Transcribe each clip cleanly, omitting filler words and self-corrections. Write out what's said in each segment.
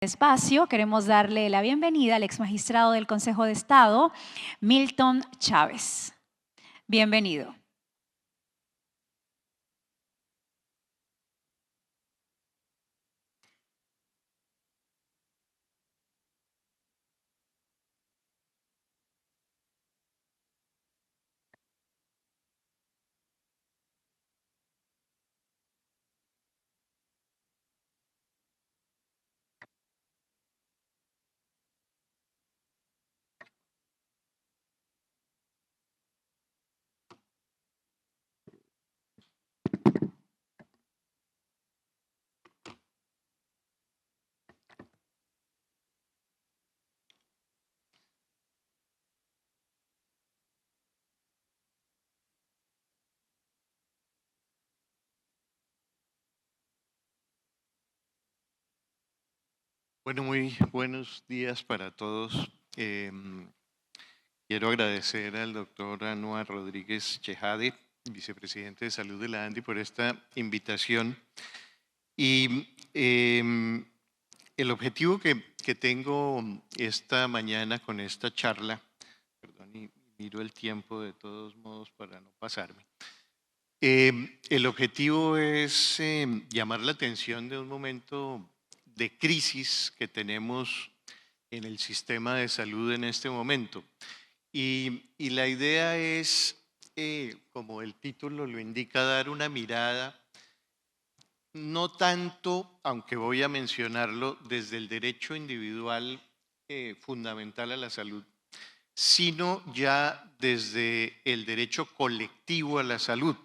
Espacio, queremos darle la bienvenida al exmagistrado del Consejo de Estado, Milton Chávez. Bienvenido. Bueno, muy buenos días para todos. Quiero agradecer al doctor Anuar Rodríguez Chejade, vicepresidente de Salud de la ANDI, por esta invitación. Y el objetivo que tengo esta mañana con esta charla, perdón, y miro el tiempo de todos modos para no pasarme. El objetivo es llamar la atención de un momento de crisis que tenemos en el sistema de salud en este momento. Y la idea es, como el título lo indica, dar una mirada, no tanto, aunque voy a mencionarlo, desde el derecho individual fundamental a la salud, sino ya desde el derecho colectivo a la salud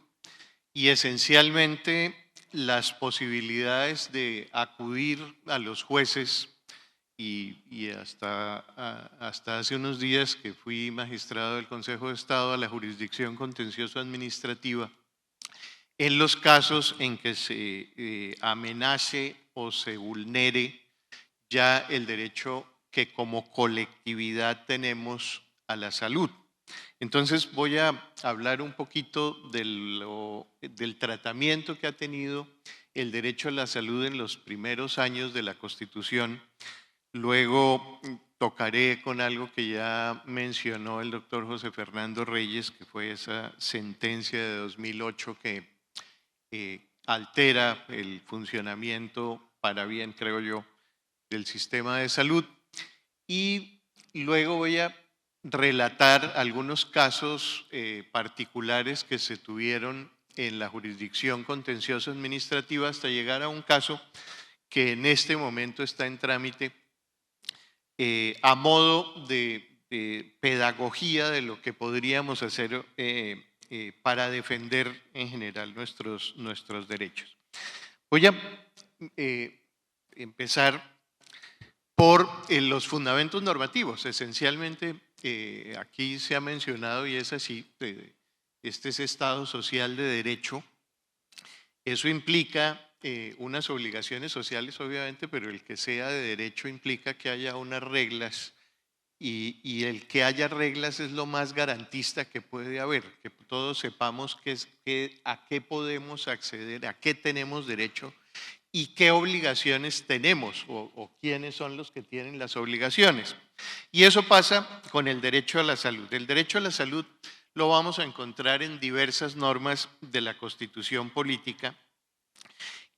y esencialmente las posibilidades de acudir a los jueces y hasta hace unos días que fui magistrado del Consejo de Estado a la jurisdicción contencioso administrativa en los casos en que se amenace o se vulnere ya el derecho que como colectividad tenemos a la salud. Entonces voy a hablar un poquito del tratamiento que ha tenido el derecho a la salud en los primeros años de la Constitución. Luego tocaré con algo que ya mencionó el doctor José Fernando Reyes, que fue esa sentencia de 2008 que altera el funcionamiento para bien, creo yo, del sistema de salud. Y luego voy a relatar algunos casos particulares que se tuvieron en la jurisdicción contencioso administrativa hasta llegar a un caso que en este momento está en trámite a modo de pedagogía de lo que podríamos hacer para defender en general nuestros derechos. Voy a empezar por los fundamentos normativos. Esencialmente, aquí se ha mencionado, y es así, este es Estado social de derecho. Eso implica unas obligaciones sociales, obviamente, pero el que sea de derecho implica que haya unas reglas y el que haya reglas es lo más garantista que puede haber, que todos sepamos a qué podemos acceder, a qué tenemos derecho y qué obligaciones tenemos o quiénes son los que tienen las obligaciones. Y eso pasa con el derecho a la salud. El derecho a la salud lo vamos a encontrar en diversas normas de la Constitución política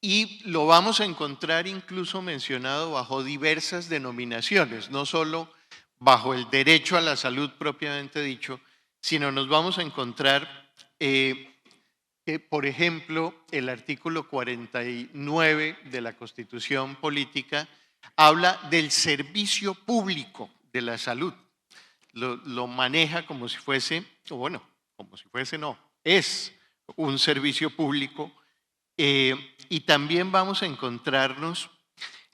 y lo vamos a encontrar incluso mencionado bajo diversas denominaciones, no solo bajo el derecho a la salud propiamente dicho, sino nos vamos a encontrar por ejemplo, el artículo 49 de la Constitución Política habla del servicio público de la salud. Lo maneja como si fuese, o bueno, como si fuese no, es un servicio público. Y también vamos a encontrarnos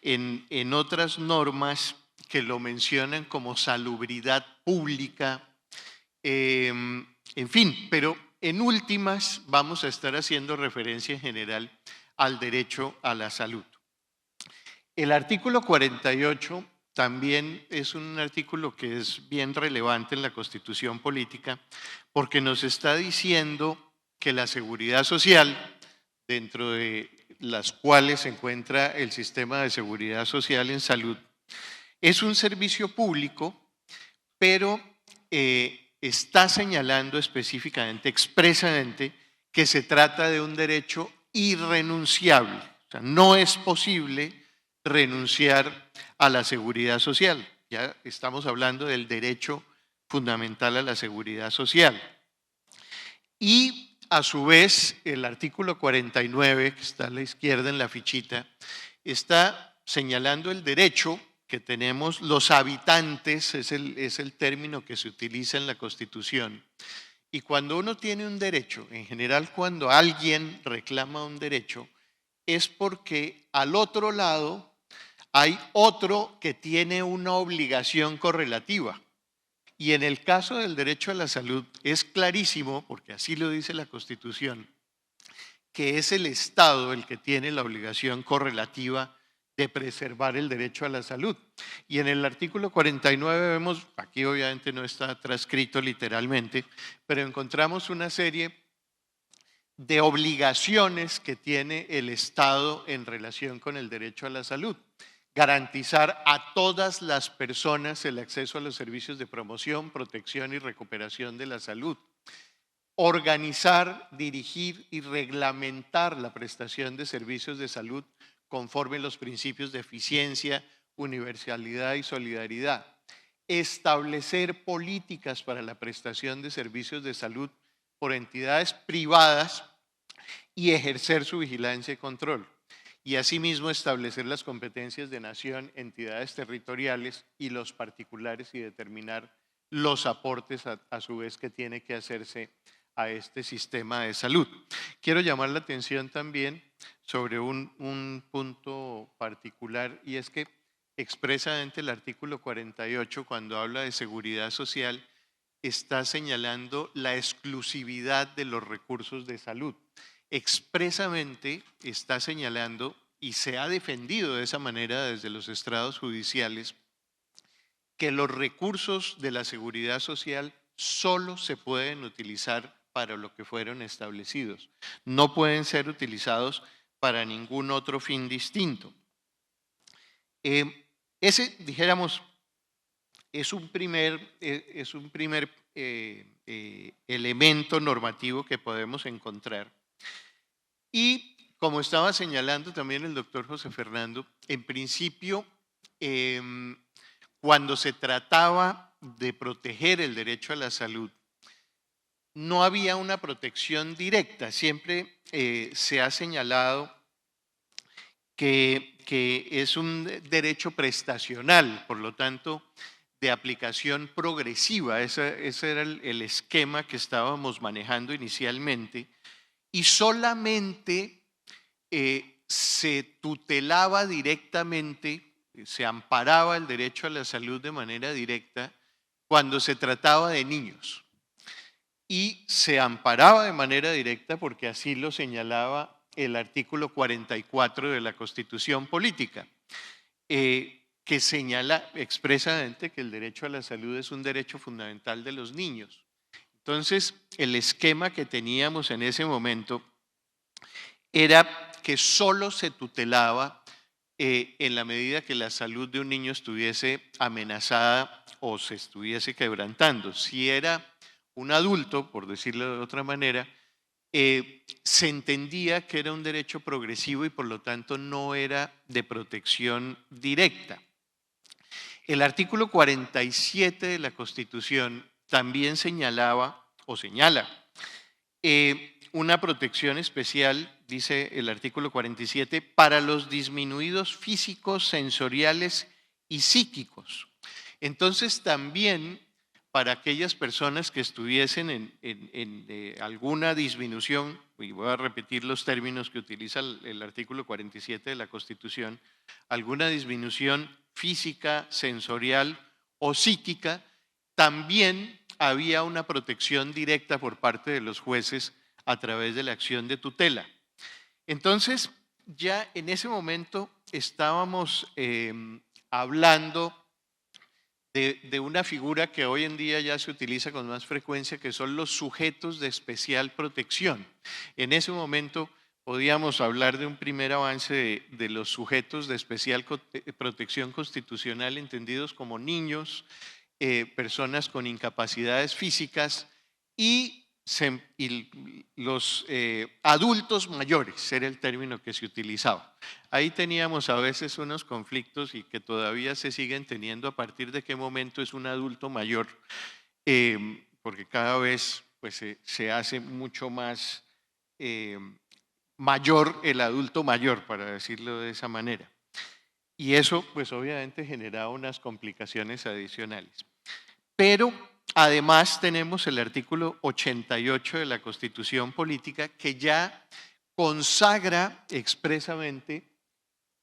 en otras normas que lo mencionan como salubridad pública, en fin, pero en últimas vamos a estar haciendo referencia en general al derecho a la salud. El artículo 48 también es un artículo que es bien relevante en la Constitución política porque nos está diciendo que la seguridad social, dentro de las cuales se encuentra el sistema de seguridad social en salud. Es un servicio público, pero está señalando específicamente, expresamente, que se trata de un derecho irrenunciable. O sea, no es posible renunciar a la seguridad social. Ya estamos hablando del derecho fundamental a la seguridad social. Y a su vez, el artículo 49, que está a la izquierda en la fichita, está señalando el derecho que tenemos los habitantes, es el término que se utiliza en la Constitución. Y cuando uno tiene un derecho, en general cuando alguien reclama un derecho, es porque al otro lado hay otro que tiene una obligación correlativa. Y en el caso del derecho a la salud es clarísimo, porque así lo dice la Constitución, que es el Estado el que tiene la obligación correlativa de preservar el derecho a la salud. Y en el artículo 49 vemos, aquí obviamente no está transcrito literalmente, pero encontramos una serie de obligaciones que tiene el Estado en relación con el derecho a la salud. Garantizar a todas las personas el acceso a los servicios de promoción, protección y recuperación de la salud. Organizar, dirigir y reglamentar la prestación de servicios de salud conforme a los principios de eficiencia, universalidad y solidaridad. Establecer políticas para la prestación de servicios de salud por entidades privadas y ejercer su vigilancia y control. Y asimismo establecer las competencias de nación, entidades territoriales y los particulares y determinar los aportes a su vez que tiene que hacerse a este sistema de salud. Quiero llamar la atención también sobre un punto particular y es que expresamente el artículo 48 cuando habla de seguridad social está señalando la exclusividad de los recursos de salud. Expresamente está señalando y se ha defendido de esa manera desde los estrados judiciales que los recursos de la seguridad social solo se pueden utilizar para lo que fueron establecidos. No pueden ser utilizados para ningún otro fin distinto. Ese, dijéramos, es un primer elemento normativo que podemos encontrar. Y como estaba señalando también el doctor José Fernando, en principio, cuando se trataba de proteger el derecho a la salud, no había una protección directa. Siempre se ha señalado que es un derecho prestacional, por lo tanto, de aplicación progresiva. Ese era el esquema que estábamos manejando inicialmente. Y solamente se tutelaba directamente, se amparaba el derecho a la salud de manera directa cuando se trataba de niños. Y se amparaba de manera directa porque así lo señalaba el artículo 44 de la Constitución Política, que señala expresamente que el derecho a la salud es un derecho fundamental de los niños. Entonces, el esquema que teníamos en ese momento era que solo se tutelaba en la medida que la salud de un niño estuviese amenazada o se estuviese quebrantando. Si era un adulto, por decirlo de otra manera, se entendía que era un derecho progresivo y por lo tanto no era de protección directa. El artículo 47 de la Constitución también señalaba o señala una protección especial, dice el artículo 47, para los disminuidos físicos, sensoriales y psíquicos. Entonces también para aquellas personas que estuviesen en alguna disminución, y voy a repetir los términos que utiliza el artículo 47 de la Constitución, alguna disminución física, sensorial o psíquica, también había una protección directa por parte de los jueces a través de la acción de tutela. Entonces, ya en ese momento estábamos hablando de una figura que hoy en día ya se utiliza con más frecuencia, que son los sujetos de especial protección. En ese momento, podíamos hablar de un primer avance de los sujetos de especial protección constitucional, entendidos como niños, personas con incapacidades físicas y, los adultos mayores, era el término que se utilizaba. Ahí teníamos a veces unos conflictos y que todavía se siguen teniendo a partir de qué momento es un adulto mayor, porque cada vez pues, se hace mucho más mayor el adulto mayor, para decirlo de esa manera. Y eso, pues obviamente genera unas complicaciones adicionales. Pero además tenemos el artículo 88 de la Constitución Política que ya consagra expresamente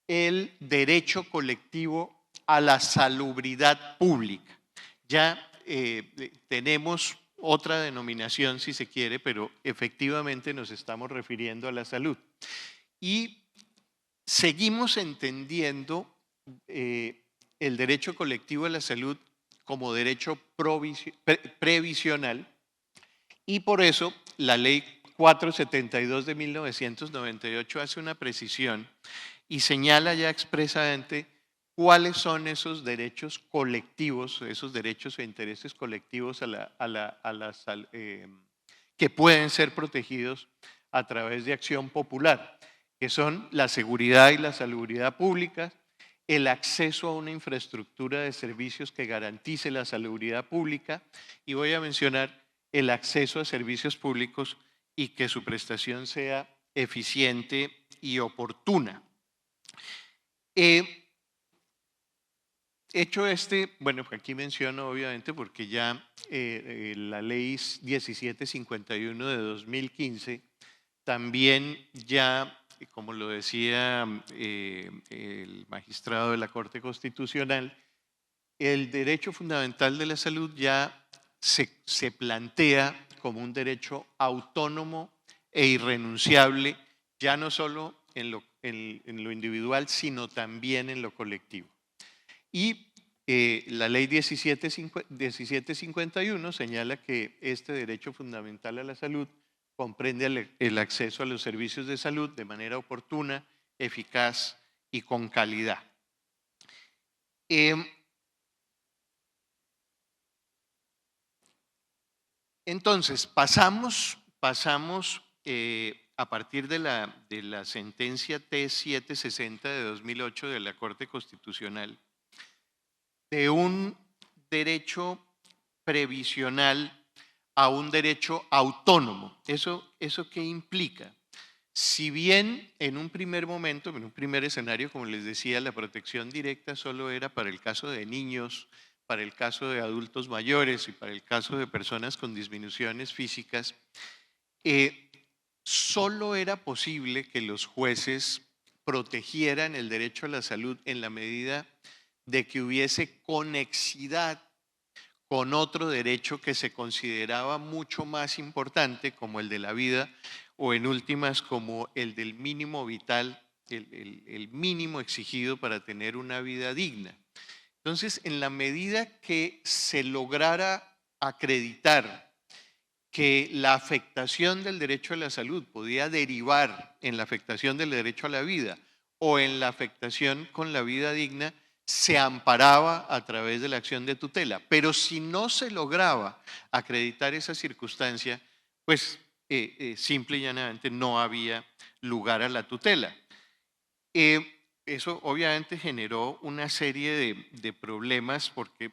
el derecho colectivo a la salubridad pública. Ya tenemos otra denominación si se quiere, pero efectivamente nos estamos refiriendo a la salud. Y seguimos entendiendo el derecho colectivo a la salud como derecho previsional y por eso la ley 472 de 1998 hace una precisión y señala ya expresamente cuáles son esos derechos colectivos, esos derechos e intereses colectivos que pueden ser protegidos a través de acción popular, que son la seguridad y la salubridad públicas, el acceso a una infraestructura de servicios que garantice la salubridad pública, y voy a mencionar el acceso a servicios públicos y que su prestación sea eficiente y oportuna. Hecho bueno, aquí menciono obviamente porque ya la ley 1751 de 2015 también ya, como lo decía el magistrado de la Corte Constitucional, el derecho fundamental de la salud ya se plantea como un derecho autónomo e irrenunciable, ya no solo en lo individual, sino también en lo colectivo. Y la ley 1751 señala que este derecho fundamental a la salud comprende el acceso a los servicios de salud de manera oportuna, eficaz y con calidad. Entonces, pasamos a partir de la sentencia T760 de 2008 de la Corte Constitucional, de un derecho previsional a un derecho autónomo. ¿Eso qué implica? Si bien en un primer momento, en un primer escenario, como les decía, la protección directa solo era para el caso de niños, para el caso de adultos mayores y para el caso de personas con disminuciones físicas, solo era posible que los jueces protegieran el derecho a la salud en la medida de que hubiese conexidad con otro derecho que se consideraba mucho más importante, como el de la vida, o en últimas como el del mínimo vital, el mínimo exigido para tener una vida digna. Entonces, en la medida que se lograra acreditar que la afectación del derecho a la salud podía derivar en la afectación del derecho a la vida o en la afectación con la vida digna, se amparaba a través de la acción de tutela. Pero si no se lograba acreditar esa circunstancia, pues simple y llanamente no había lugar a la tutela. Eso obviamente generó una serie de problemas porque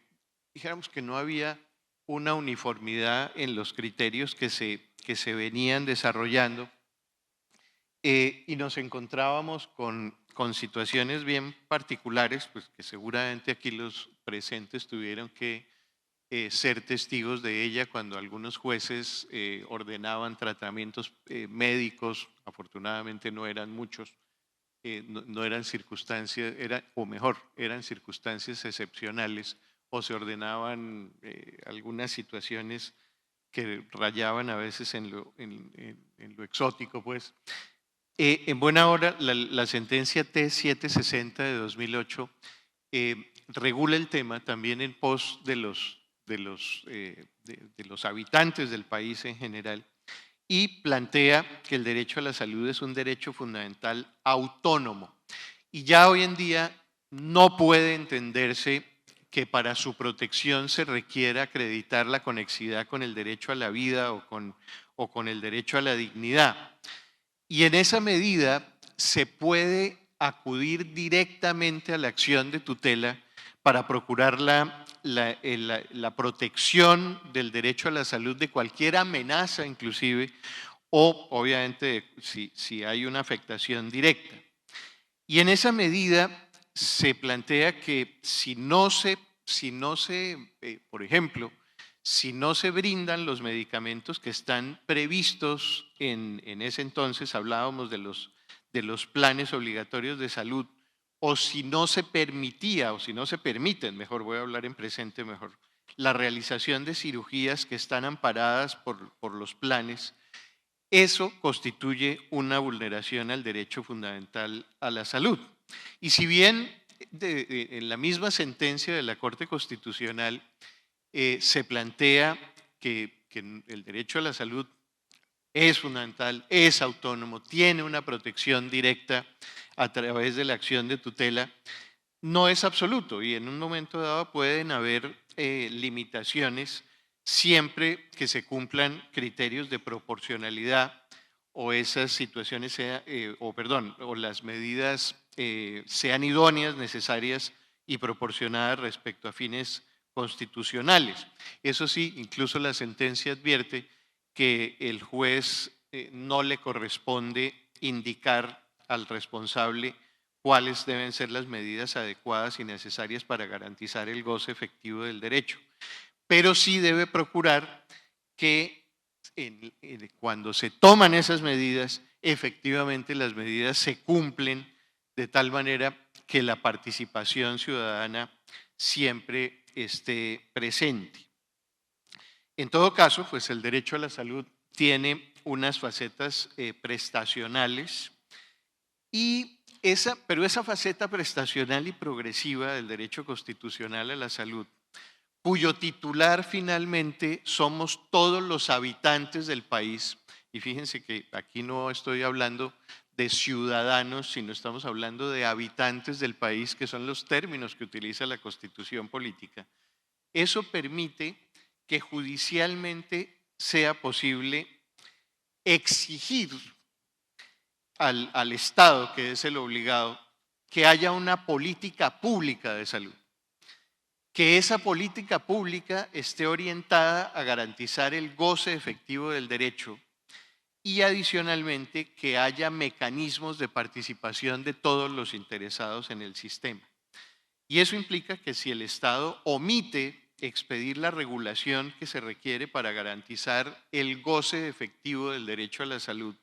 dijéramos que no había una uniformidad en los criterios que se venían desarrollando y nos encontrábamos con situaciones bien particulares, pues que seguramente aquí los presentes tuvieron que ser testigos de ella cuando algunos jueces ordenaban tratamientos médicos, afortunadamente no eran muchos, no eran circunstancias, eran circunstancias excepcionales o se ordenaban algunas situaciones que rayaban a veces en lo exótico, pues. En buena hora, la sentencia T760 de 2008 regula el tema también en pos de los habitantes del país en general y plantea que el derecho a la salud es un derecho fundamental autónomo. Y ya hoy en día no puede entenderse que para su protección se requiera acreditar la conexidad con el derecho a la vida o con el derecho a la dignidad. Y en esa medida se puede acudir directamente a la acción de tutela para procurar la protección del derecho a la salud de cualquier amenaza inclusive, o obviamente si hay una afectación directa. Y en esa medida se plantea que por ejemplo, si no se brindan los medicamentos que están previstos en ese entonces, hablábamos de los planes obligatorios de salud, o si no se permitía, o si no se permiten, mejor voy a hablar en presente mejor, la realización de cirugías que están amparadas por los planes, eso constituye una vulneración al derecho fundamental a la salud. Y si bien en la misma sentencia de la Corte Constitucional se plantea que el derecho a la salud es fundamental, es autónomo, tiene una protección directa a través de la acción de tutela, no es absoluto y en un momento dado pueden haber limitaciones siempre que se cumplan criterios de proporcionalidad o esas situaciones o las medidas sean idóneas, necesarias y proporcionadas respecto a fines constitucionales. Eso sí, incluso la sentencia advierte que el juez no le corresponde indicar al responsable cuáles deben ser las medidas adecuadas y necesarias para garantizar el goce efectivo del derecho. Pero sí debe procurar que cuando se toman esas medidas, efectivamente las medidas se cumplen de tal manera que la participación ciudadana siempre esté presente. En todo caso, pues el derecho a la salud tiene unas facetas prestacionales pero esa faceta prestacional y progresiva del derecho constitucional a la salud, cuyo titular finalmente somos todos los habitantes del país, y fíjense que aquí no estoy hablando de ciudadanos, sino estamos hablando de habitantes del país, que son los términos que utiliza la Constitución política. Eso permite que judicialmente sea posible exigir al Estado, que es el obligado, que haya una política pública de salud, que esa política pública esté orientada a garantizar el goce efectivo del derecho y adicionalmente que haya mecanismos de participación de todos los interesados en el sistema. Y eso implica que si el Estado omite expedir la regulación que se requiere para garantizar el goce efectivo del derecho a la salud,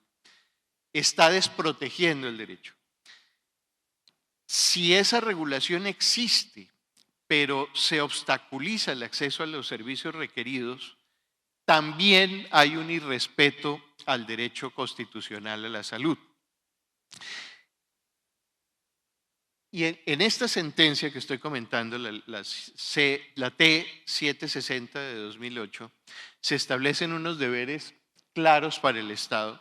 está desprotegiendo el derecho. Si esa regulación existe, pero se obstaculiza el acceso a los servicios requeridos, también hay un irrespeto al derecho constitucional a la salud. Y en esta sentencia que estoy comentando, la T760 de 2008, se establecen unos deberes claros para el Estado,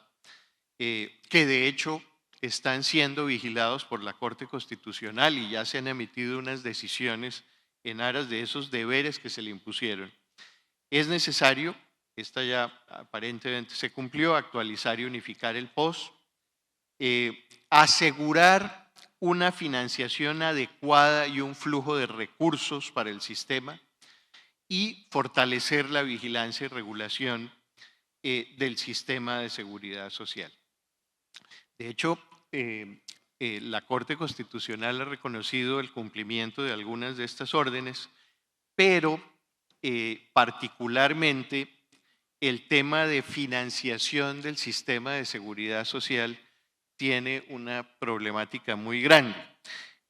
que de hecho están siendo vigilados por la Corte Constitucional y ya se han emitido unas decisiones en aras de esos deberes que se le impusieron. Es necesario, esta ya aparentemente se cumplió, actualizar y unificar el POS, asegurar una financiación adecuada y un flujo de recursos para el sistema y fortalecer la vigilancia y regulación del sistema de seguridad social. De hecho, la Corte Constitucional ha reconocido el cumplimiento de algunas de estas órdenes, pero particularmente el tema de financiación del sistema de seguridad social tiene una problemática muy grande.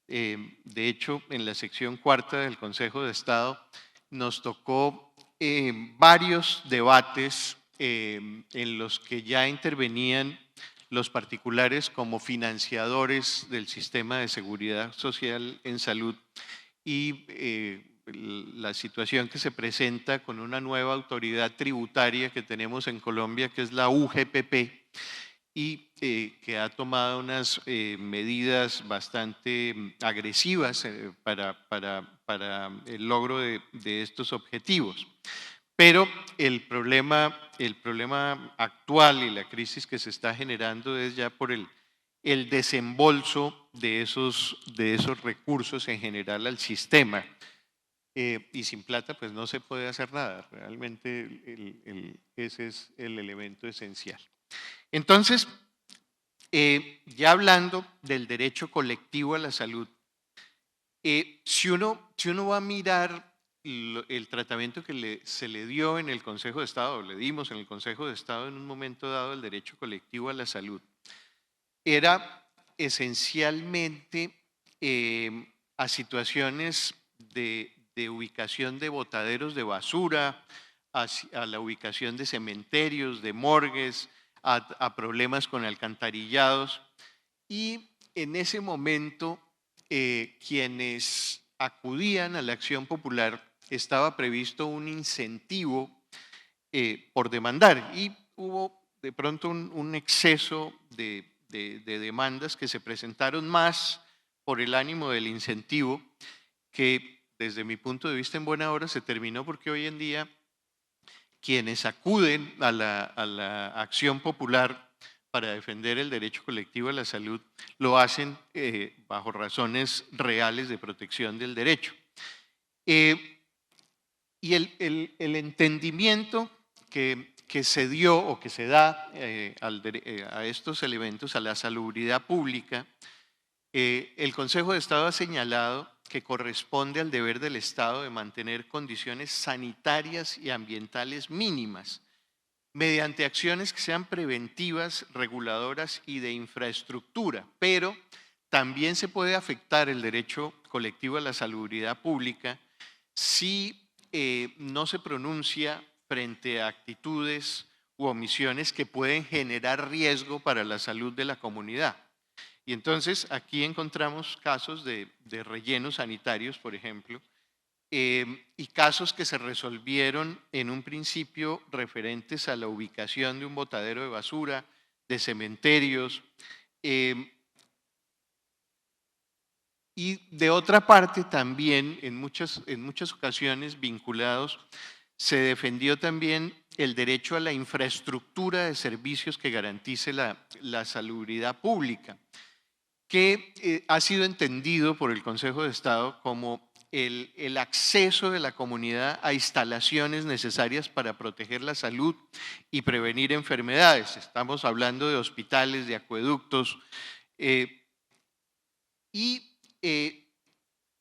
De hecho, en la sección cuarta del Consejo de Estado nos tocó varios debates en los que ya intervenían los particulares como financiadores del sistema de seguridad social en salud y la situación que se presenta con una nueva autoridad tributaria que tenemos en Colombia, que es la UGPP, y que ha tomado unas medidas bastante agresivas para el logro de estos objetivos. Pero el problema actual y la crisis que se está generando es ya por el desembolso de esos recursos en general al sistema. Y sin plata pues no se puede hacer nada. Realmente ese es el elemento esencial. Entonces, ya hablando del derecho colectivo a la salud, si uno va a mirar el tratamiento que se le dio en el Consejo de Estado, o le dimos en el Consejo de Estado en un momento dado el derecho colectivo a la salud, era esencialmente a situaciones de ubicación de botaderos de basura, a la ubicación de cementerios, de morgues, a problemas con alcantarillados. Y en ese momento, quienes acudían a la acción popular, estaba previsto un incentivo por demandar y hubo de pronto un exceso de demandas que se presentaron más por el ánimo del incentivo, que desde mi punto de vista en buena hora se terminó, porque hoy en día quienes acuden a la acción popular para defender el derecho colectivo a la salud lo hacen bajo razones reales de protección del derecho. Y el entendimiento que se dio o que se da a estos elementos, a la salubridad pública, el Consejo de Estado ha señalado que corresponde al deber del Estado de mantener condiciones sanitarias y ambientales mínimas mediante acciones que sean preventivas, reguladoras y de infraestructura, pero también se puede afectar el derecho colectivo a la salubridad pública si no se pronuncia frente a actitudes u omisiones que pueden generar riesgo para la salud de la comunidad. Y entonces aquí encontramos casos de rellenos sanitarios, por ejemplo, y casos que se resolvieron en un principio referentes a la ubicación de un botadero de basura, de cementerios, y de otra parte también en muchas ocasiones vinculados, se defendió también el derecho a la infraestructura de servicios que garantice la salubridad pública, que ha sido entendido por el Consejo de Estado como el acceso de la comunidad a instalaciones necesarias para proteger la salud y prevenir enfermedades. Estamos hablando de hospitales, de acueductos, y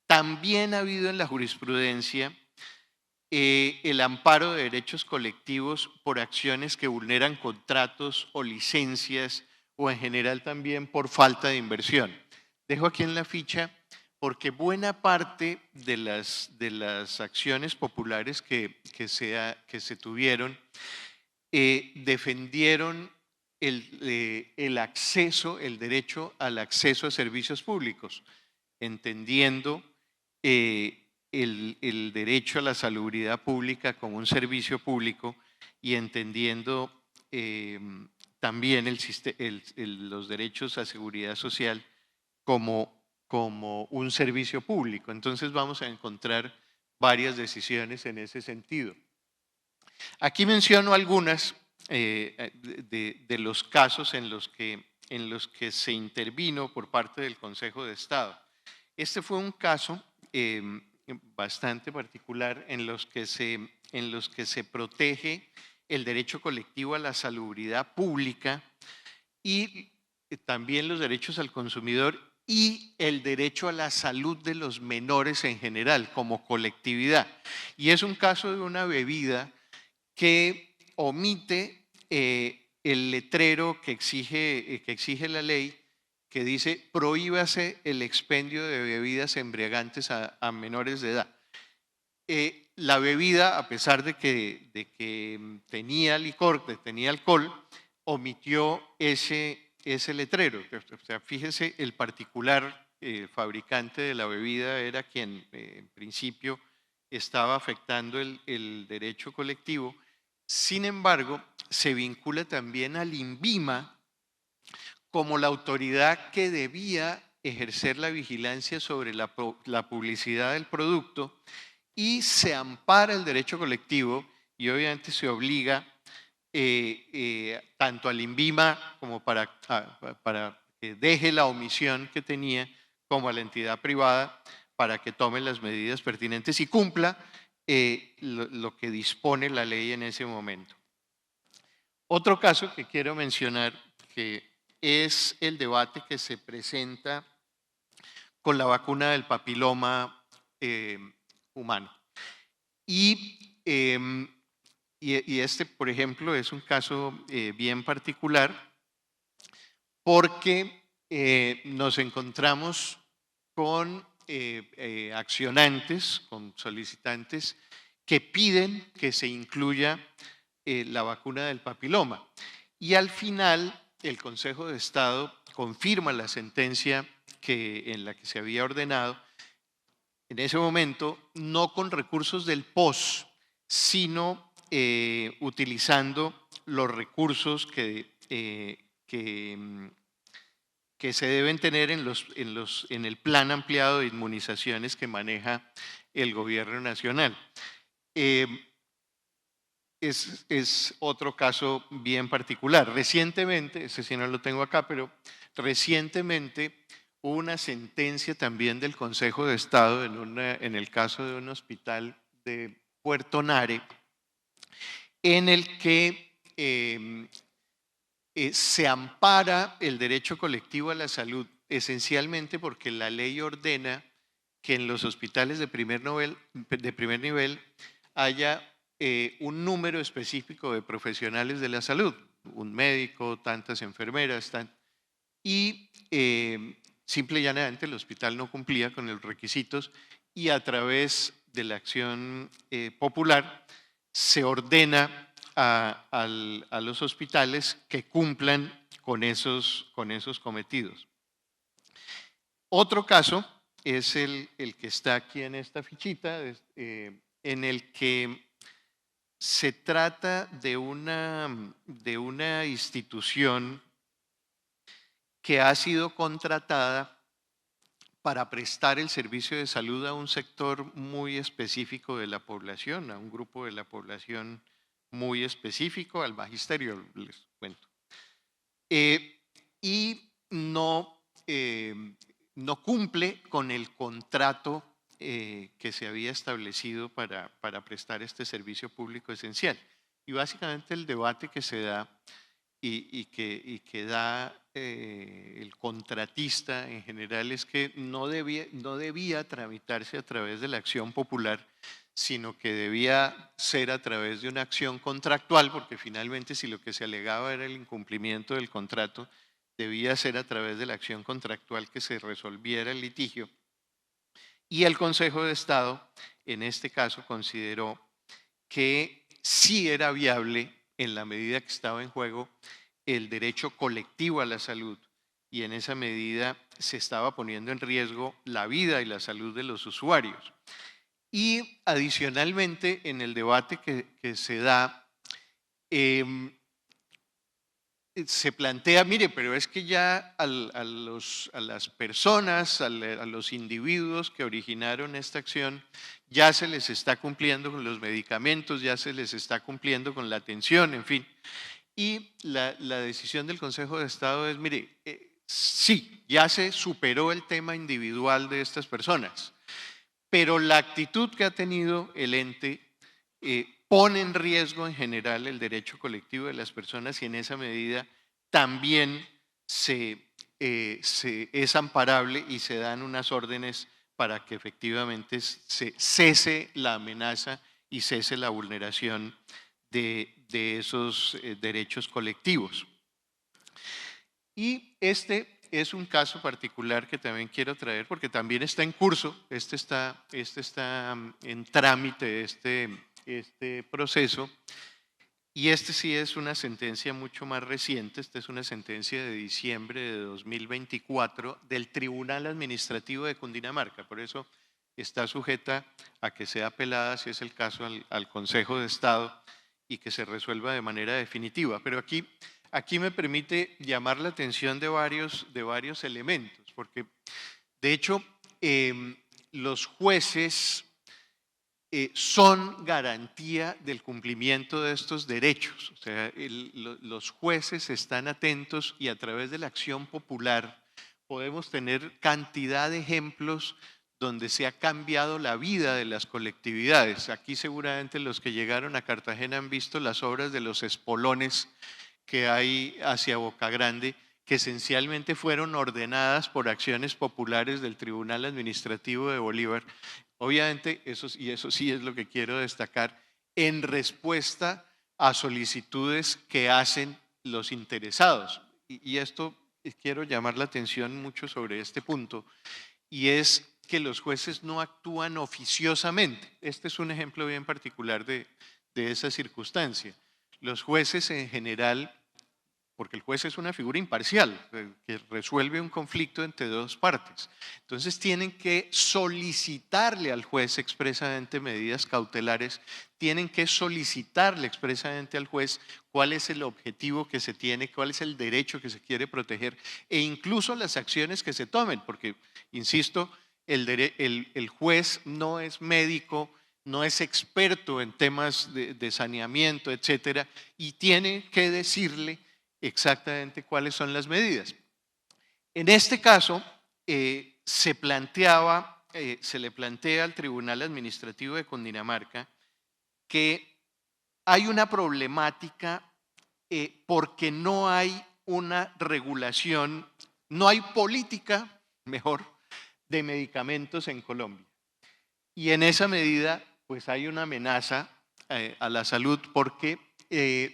también ha habido en la jurisprudencia el amparo de derechos colectivos por acciones que vulneran contratos o licencias, o en general también por falta de inversión. Dejo aquí en la ficha porque buena parte de las acciones populares que se tuvieron defendieron el acceso, el derecho al acceso a servicios públicos, entendiendo el derecho a la salubridad pública como un servicio público y entendiendo también los derechos a seguridad social como un servicio público. Entonces vamos a encontrar varias decisiones en ese sentido. Aquí menciono algunas de los casos en los que se intervino por parte del Consejo de Estado. Este fue un caso bastante particular en los que se protege el derecho colectivo a la salubridad pública y también los derechos al consumidor y el derecho a la salud de los menores en general como colectividad. Y es un caso de una bebida que omite el letrero que exige la ley, que dice prohíbase el expendio de bebidas embriagantes a menores de edad. La bebida, a pesar de que tenía licor, tenía alcohol, omitió ese letrero. O sea, fíjese, el particular fabricante de la bebida era quien en principio estaba afectando el derecho colectivo. Sin embargo, se vincula también al INVIMA como la autoridad que debía ejercer la vigilancia sobre la publicidad del producto, y se ampara el derecho colectivo y obviamente se obliga tanto al INVIMA como para que deje la omisión que tenía, como a la entidad privada para que tome las medidas pertinentes y cumpla lo que dispone la ley en ese momento. Otro caso que quiero mencionar, que es el debate que se presenta con la vacuna del papiloma humano. Y este, por ejemplo, es un caso bien particular porque nos encontramos con accionantes, con solicitantes que piden que se incluya la vacuna del papiloma. Y al final, el Consejo de Estado confirma la sentencia en la que se había ordenado, en ese momento, no con recursos del POS, sino utilizando los recursos que se deben tener en el plan ampliado de inmunizaciones que maneja el gobierno nacional. Es otro caso bien particular. Recientemente, ese sí no lo tengo acá, pero recientemente hubo una sentencia también del Consejo de Estado en el caso de un hospital de Puerto Nare, en el que se ampara el derecho colectivo a la salud, esencialmente porque la ley ordena que en los hospitales de primer nivel haya un número específico de profesionales de la salud, un médico, tantas enfermeras, y simple y llanamente el hospital no cumplía con los requisitos, y a través de la acción popular se ordena a los hospitales que cumplan con esos cometidos. Otro caso es el que está aquí en esta fichita, en el que se trata de una institución que ha sido contratada para prestar el servicio de salud a un sector muy específico de la población, a un grupo de la población muy específico, al magisterio, les cuento. Y no cumple con el contrato que se había establecido para prestar este servicio público esencial. Y básicamente el debate que se da y que da el contratista en general es que no debía tramitarse a través de la acción popular, sino que debía ser a través de una acción contractual, porque finalmente si lo que se alegaba era el incumplimiento del contrato, debía ser a través de la acción contractual que se resolviera el litigio. Y el Consejo de Estado, en este caso, consideró que sí era viable, en la medida que estaba en juego el derecho colectivo a la salud, y en esa medida se estaba poniendo en riesgo la vida y la salud de los usuarios. Y adicionalmente, en el debate que se da, se plantea, mire, pero es que ya a las personas, a los individuos que originaron esta acción, ya se les está cumpliendo con los medicamentos, ya se les está cumpliendo con la atención, en fin. Y la decisión del Consejo de Estado es, mire, sí, ya se superó el tema individual de estas personas, pero la actitud que ha tenido el ente pone en riesgo en general el derecho colectivo de las personas, y en esa medida también es amparable y se dan unas órdenes para que efectivamente se cese la amenaza y cese la vulneración de esos derechos colectivos. Y este es un caso particular que también quiero traer porque también está en curso, está en trámite este proceso, y este sí es una sentencia mucho más reciente. Esta es una sentencia de diciembre de 2024 del Tribunal Administrativo de Cundinamarca. Por eso está sujeta a que sea apelada, si es el caso, al Consejo de Estado y que se resuelva de manera definitiva. Pero aquí me permite llamar la atención de varios elementos, porque de hecho los jueces son garantía del cumplimiento de estos derechos. O sea, los jueces están atentos y a través de la acción popular podemos tener cantidad de ejemplos donde se ha cambiado la vida de las colectividades. Aquí seguramente los que llegaron a Cartagena han visto las obras de los espolones que hay hacia Boca Grande, que esencialmente fueron ordenadas por acciones populares del Tribunal Administrativo de Bolívar. Obviamente, eso sí es lo que quiero destacar, en respuesta a solicitudes que hacen los interesados. Y esto quiero llamar la atención mucho sobre este punto, y es que los jueces no actúan oficiosamente. Este es un ejemplo bien particular de esa circunstancia. Los jueces en general, porque el juez es una figura imparcial que resuelve un conflicto entre dos partes. Entonces tienen que solicitarle al juez expresamente medidas cautelares, tienen que solicitarle expresamente al juez cuál es el objetivo que se tiene, cuál es el derecho que se quiere proteger e incluso las acciones que se tomen, porque, insisto, el juez no es médico, no es experto en temas de saneamiento, etcétera, y tiene que decirle exactamente cuáles son las medidas. En este caso, se le plantea al Tribunal Administrativo de Cundinamarca que hay una problemática porque no hay una regulación, no hay política, mejor, de medicamentos en Colombia. Y en esa medida, pues hay una amenaza a la salud porque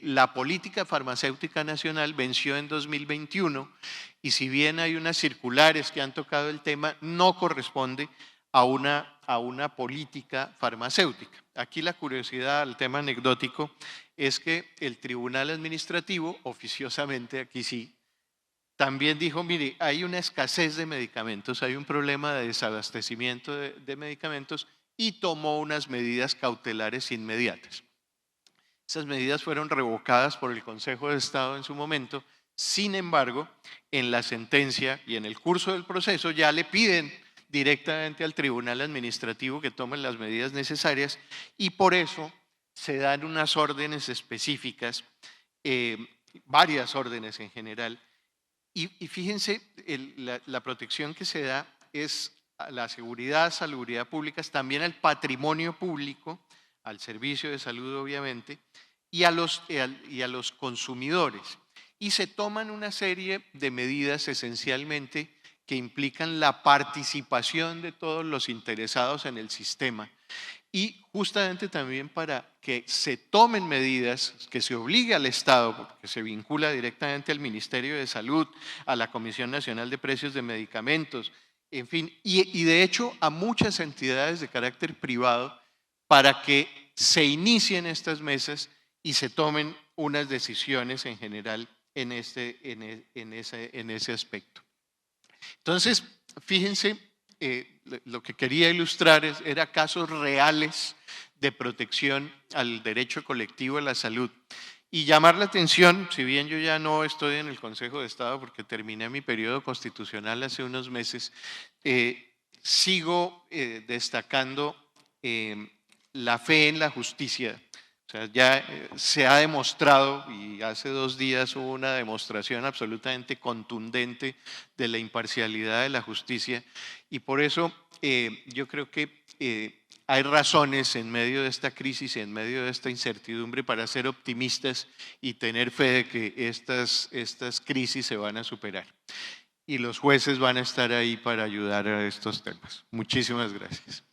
la política farmacéutica nacional venció en 2021 y si bien hay unas circulares que han tocado el tema, no corresponde a una política farmacéutica. Aquí la curiosidad, el tema anecdótico, es que el Tribunal Administrativo, oficiosamente aquí sí, también dijo, mire, hay una escasez de medicamentos, hay un problema de desabastecimiento de medicamentos y tomó unas medidas cautelares inmediatas. Esas medidas fueron revocadas por el Consejo de Estado en su momento. Sin embargo, en la sentencia y en el curso del proceso ya le piden directamente al Tribunal Administrativo que tome las medidas necesarias y por eso se dan unas órdenes específicas, varias órdenes en general. Y fíjense, la protección que se da es a la seguridad, salubridad pública, también al patrimonio público, al servicio de salud obviamente, y a los consumidores. Y se toman una serie de medidas esencialmente que implican la participación de todos los interesados en el sistema y justamente también para que se tomen medidas, que se obligue al Estado, porque se vincula directamente al Ministerio de Salud, a la Comisión Nacional de Precios de Medicamentos, en fin, y de hecho a muchas entidades de carácter privado para que se inicien estas mesas y se tomen unas decisiones en general en ese aspecto. Entonces, fíjense, lo que quería ilustrar era casos reales de protección al derecho colectivo a la salud y llamar la atención, si bien yo ya no estoy en el Consejo de Estado porque terminé mi periodo constitucional hace unos meses, sigo destacando la fe en la justicia. O sea, ya se ha demostrado, y hace 2 días hubo una demostración absolutamente contundente de la imparcialidad de la justicia, y por eso yo creo que hay razones en medio de esta crisis, en medio de esta incertidumbre, para ser optimistas y tener fe de que estas crisis se van a superar. Y los jueces van a estar ahí para ayudar a estos temas. Muchísimas gracias.